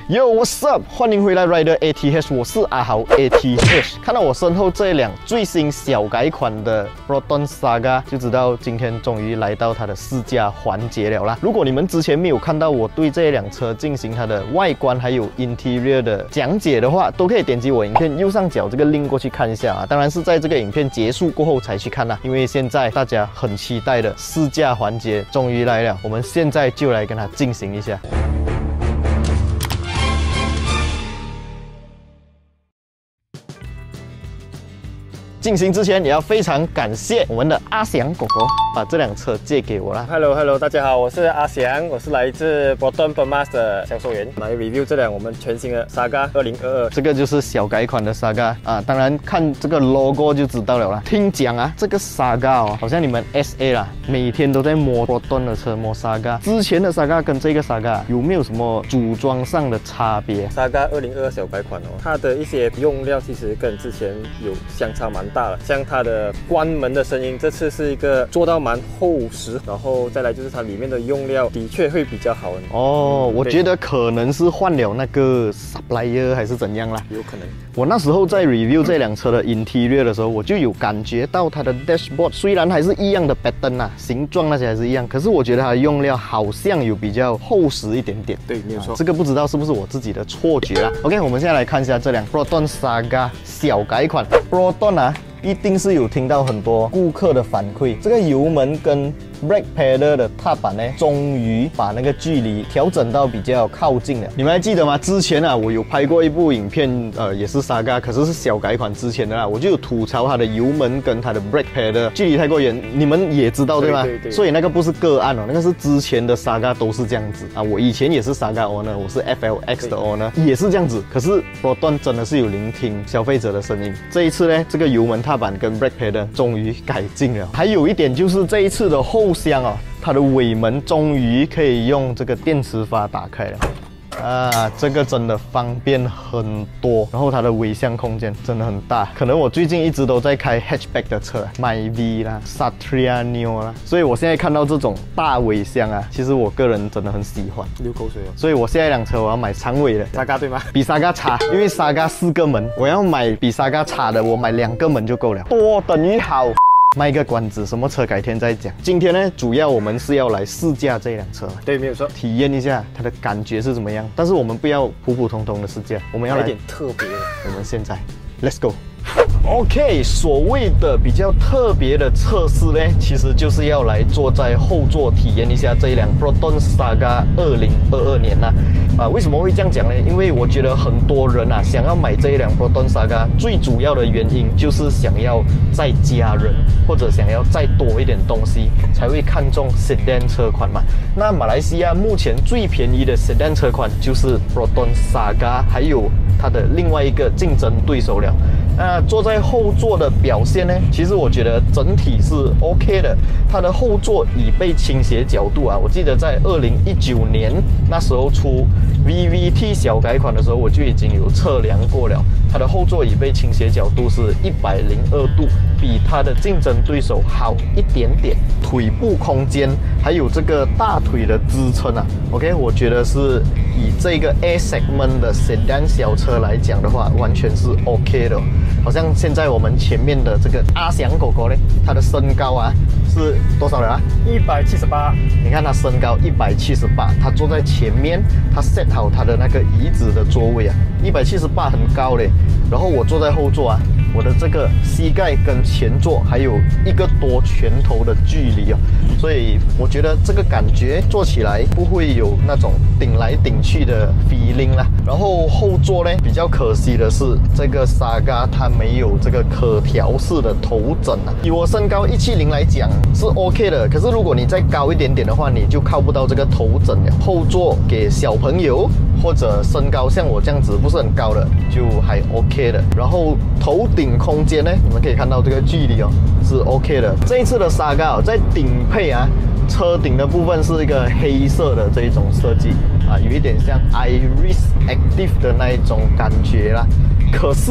Yo，what's up？ 欢迎回来 Rider ATH， 我是阿豪 ATH。看到我身后这一辆最新小改款的 Proton Saga， 就知道今天终于来到它的试驾环节了啦。如果你们之前没有看到我对这一辆车进行它的外观还有 interior 的讲解的话，都可以点击我影片右上角这个 link 过去看一下啊。当然是在这个影片结束过后才去看啦，因为现在大家很期待的试驾环节终于来了，我们现在就来跟它进行一下。进行之前，也要非常感谢我们的阿翔狗狗把这辆车借给我啦。Hello， 大家好，我是阿翔，我是来自 Proton Permas 的销售员，来 review 这辆我们全新的 Saga 2022。这个就是小改款的 Saga 啊，当然看这个 logo 就知道了啦。听讲啊，这个 Saga 哦，好像你们 SA 啦，每天都在摸 Proton 的车，摸 Saga。之前的 Saga 跟这个 Saga 有没有什么组装上的差别 ？Saga 2022小改款哦，它的一些用料其实跟之前有相差蛮大了，像它的关门的声音，这次是一个做到蛮厚实，然后再来就是它里面的用料的确会比较好哦。我觉得可能是换了那个 supplier 还是怎样啦，有可能。我那时候在 review 这辆车的 interior 的时候，我就有感觉到它的 dashboard 虽然还是一样的 pattern 啊，形状那些还是一样，可是我觉得它的用料好像有比较厚实一点点。对，没有错。这个不知道是不是我自己的错觉啦。OK， 我们现在来看一下这辆 Proton Saga 小改款 Proton 啊。一定是有听到很多顾客的反馈，这个油门跟 brake pedal 的踏板呢，终于把那个距离调整到比较靠近了。你们还记得吗？之前啊，我有拍过一部影片，也是 Saga， 可是小改款之前的啦，我就有吐槽它的油门跟它的 brake pedal 距离太过远，你们也知道对吗？对。所以那个不是个案哦，那个是之前的 Saga 都是这样子啊。我以前也是 Saga owner， 我是 FLX 的 owner， 也是这样子。可是 Proton 真的是有聆听消费者的声音。这一次呢，这个油门踏板跟 brake pedal 终于改进了。还有一点就是这一次的后箱啊，它的尾门终于可以用这个电磁阀打开了。啊，这个真的方便很多，然后它的尾箱空间真的很大。可能我最近一直都在开 hatchback 的车，MyV 啦、Satria Neo 啦，所以我现在看到这种大尾箱啊，其实我个人真的很喜欢。流口水哦。所以我下一辆车我要买长尾的 Saga 对吗？比 Saga 差，因为 Saga 4个门，我要买比 Saga 差的，我买2个门就够了，多等于好。卖个关子，什么车改天再讲。今天呢，主要我们是要来试驾这辆车，对，没有错，体验一下它的感觉是怎么样。但是我们不要普普通通的试驾，我们要来一点特别的。我们现在 ，Let's go。OK， 所谓的比较特别的测试呢，其实就是要来坐在后座体验一下这一辆 Proton Saga 2022年啦。为什么会这样讲呢？因为我觉得很多人啊想要买这一辆 Proton Saga， 最主要的原因就是想要再加人，或者想要再多一点东西，才会看中 Sedan 车款嘛。那马来西亚目前最便宜的 Sedan 车款就是 Proton Saga， 还有它的另外一个竞争对手了。那坐在后座的表现呢？其实我觉得整体是 OK 的。它的后座椅背倾斜角度啊，我记得在2019年那时候出 VVT 小改款的时候，我就已经有测量过了。它的后座椅背倾斜角度是102度，比它的竞争对手好一点点。腿部空间还有这个大腿的支撑啊 ，OK， 我觉得是以这个 A segment 的 Sedan 小车来讲的话，完全是 OK 的。好像现在我们前面的这个阿翔狗狗呢，它的身高啊是多少了啊？178。你看它身高178，它坐在前面，它 set 好它的那个椅子的座位啊，178很高嘞。然后我坐在后座啊，我的这个膝盖跟前座还有1个多拳头的距离啊，所以我觉得这个感觉坐起来不会有那种顶来顶去的 feeling 啦。然后后座呢，比较可惜的是这个 Saga 它没有这个可调式的头枕啊。以我身高170来讲是 OK 的，可是如果你再高一点点的话，你就靠不到这个头枕了。后座给小朋友或者身高像我这样子不是很高的，就还 OK 的。然后头顶空间呢，你们可以看到这个距离哦，是 OK 的。这一次的 Saga 在顶配啊，车顶的部分是一个黑色的这一种设计啊，有一点像 Iris Active 的那一种感觉啦。可是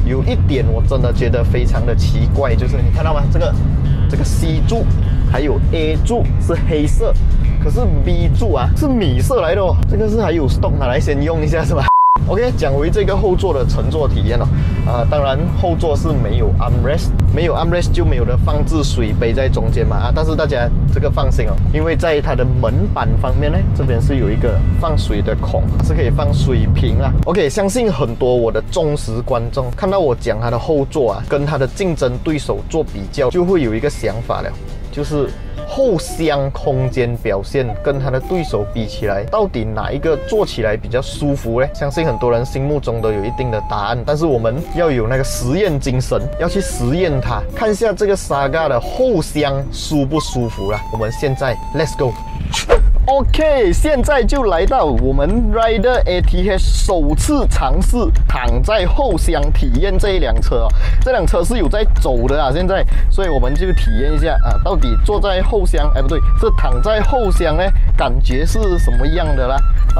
有一点我真的觉得非常的奇怪，就是你看到吗？这个 C 柱还有 A 柱是黑色，可是 B 柱啊是米色来的哦，这个是还有 stock 拿来先用一下是吧？OK， 讲回这个后座的乘坐体验哦，当然后座是没有 armrest， 没有 armrest 就没有的放置水杯在中间嘛但是大家这个放心哦，因为在它的门板方面呢，这边是有一个放水的孔，是可以放水瓶啊。OK， 相信很多我的忠实观众看到我讲它的后座啊，跟它的竞争对手做比较，就会有一个想法了，就是后厢空间表现跟它的对手比起来，到底哪一个坐起来比较舒服呢？相信很多人心目中都有一定的答案，但是我们要有那个实验精神，要去实验它，看一下这个 Saga 的后厢舒不舒服啦。我们现在 Let's go。OK， 现在就来到我们 Rider ATH 首次尝试躺在后厢体验这一辆车哦。这辆车是有在走的啊，现在，所以我们就体验一下到底坐在后厢，不对，是躺在后厢呢，感觉是什么样的啦？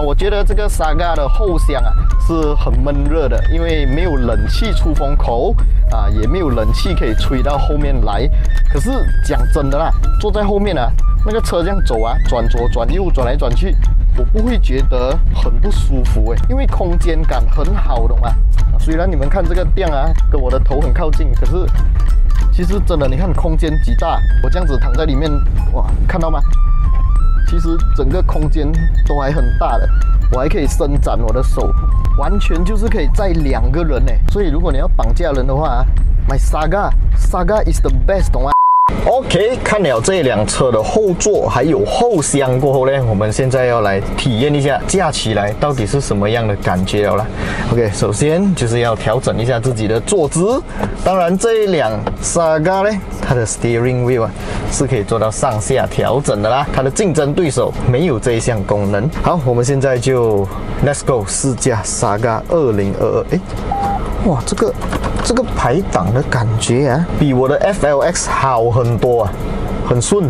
我觉得这个 Saga 的后厢是很闷热的，因为没有冷气出风口也没有冷气可以吹到后面来。可是讲真的啦，坐在后面那个车这样走转左转右转来转去，我不会觉得很不舒服因为空间感很好，懂吗？虽然你们看这个店跟我的头很靠近，可是其实真的你看空间极大，我这样子躺在里面，哇，看到吗？其实整个空间都还很大的，我还可以伸展我的手，完全就是可以载2个人所以如果你要绑架人的话买 Saga is the best， 懂吗？OK， 看了这辆车的后座还有后厢过后呢，我们现在要来体验一下驾起来到底是什么样的感觉了啦。OK， 首先就是要调整一下自己的坐姿。当然这一辆 Saga 呢，它的 steering wheel 是可以做到上下调整的啦。它的竞争对手没有这一项功能。好，我们现在就 Let's go 试驾 Saga 2022。哇，这个排档的感觉比我的 FLX 好很多很顺。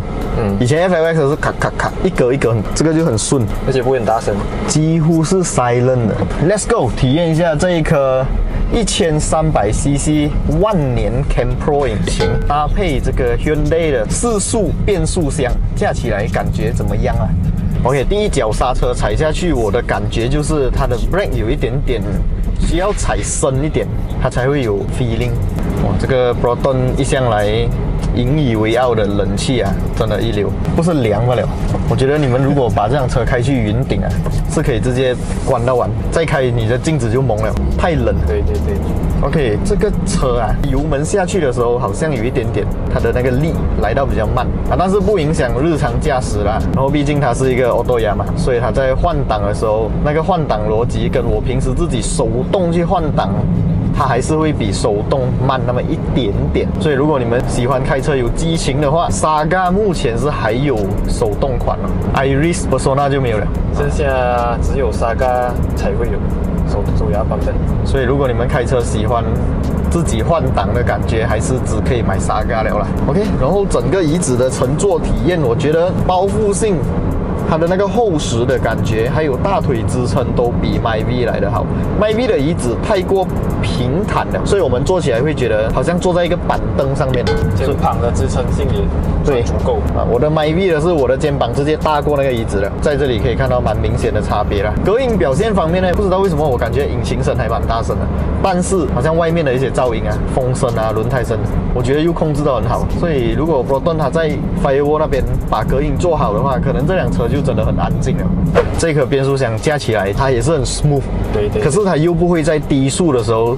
以前 FLX 是咔咔咔一格一格，这个就很顺，而且不会很大声，几乎是 silent 的。Let's go 体验一下这一颗1300cc 万年 Cam Pro 引擎，搭配这个 Hyundai 的4速变速箱，驾起来感觉怎么样？OK， 第一脚刹车踩下去，我的感觉就是它的 brake 有一点点需要踩深一点，它才会有 feeling。哇，这个 Proton 一向来引以为傲的冷气真的一流，不是凉不了。我觉得你们如果把这辆车开去云顶是可以直接关到完，再开你的镜子就蒙了，太冷。对。OK， 这个车油门下去的时候好像有一点点它的那个力来到比较慢但是不影响日常驾驶啦。然后毕竟它是一个 Auto 嘛，所以它在换挡的时候，那个换挡逻辑跟我平时自己手动去换挡，它还是会比手动慢那么一点点。所以如果你们喜欢开车有激情的话 ，Saga 目前是还有手动款Iris Persona 就没有了，剩下只有 Saga 才会有手摇版本。所以如果你们开车喜欢自己换挡的感觉，还是只可以买 Saga 了啦。OK， 然后整个椅子的乘坐体验，我觉得包覆性，它的那个厚实的感觉，还有大腿支撑都比 MyV 来得好。MyV 的椅子太过平坦了，所以我们坐起来会觉得好像坐在一个板凳上面，肩膀的支撑性也对足够我的 MyV 的是我的肩膀直接大过那个椅子了，在这里可以看到蛮明显的差别了。隔音表现方面呢，不知道为什么我感觉引擎声还蛮大声的，但是好像外面的一些噪音风声轮胎声，我觉得又控制得很好。所以如果 Proton 它在 Firewall 那边把隔音做好的话，可能这辆车就真的很安静了。这颗变速箱加起来它也是很 smooth， 对，可是它又不会在低速的时候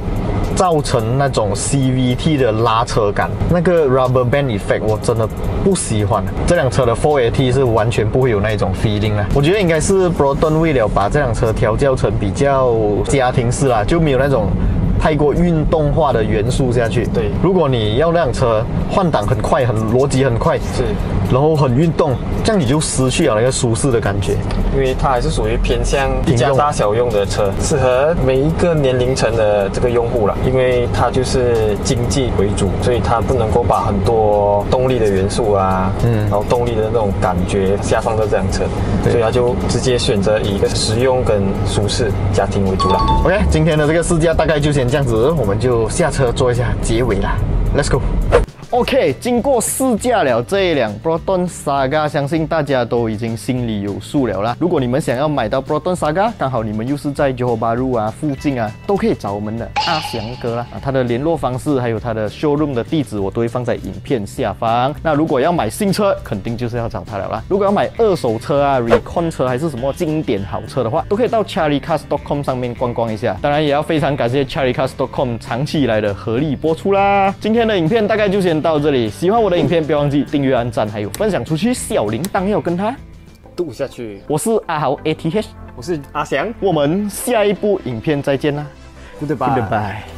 造成那种 CVT 的拉扯感，那个 rubber band effect 我真的不喜欢。这辆车的 4AT 是完全不会有那种 feeling 我觉得应该是 Proton 为了把这辆车调教成比较家庭式就没有那种太过运动化的元素下去。对，如果你要那辆车换挡很快，很逻辑很快，是，然后很运动，这样你就失去了那个舒适的感觉。因为它还是属于偏向一家大小用的车，适合每一个年龄层的这个用户啦。因为它就是经济为主，所以它不能够把很多动力的元素然后动力的那种感觉下放到这辆车，所以它就直接选择以一个实用跟舒适家庭为主啦。OK， 今天的这个试驾大概就先这样子，我们就下车做一下结尾啦。Let's go。OK， 经过试驾了这一辆 Proton Saga， 相信大家都已经心里有数了啦。如果你们想要买到 Proton Saga， 刚好你们又是在 Johor Bahru 啊附近啊，都可以找我们的阿翔哥啦。他的联络方式还有他的 showroom 的地址，我都会放在影片下方。那如果要买新车，肯定就是要找他了啦。如果要买二手车啊、recon 车还是什么经典好车的话，都可以到 charlycars.com 上面逛逛一下。当然也要非常感谢 charlycars.com 长期以来的合力播出啦。今天的影片大概就先到这里，喜欢我的影片不要忘记订阅、按赞，还有分享出去，小铃铛要跟他度下去。我是阿豪 ATH， 我是阿翔，我们下一部影片再见啦 Goodbye。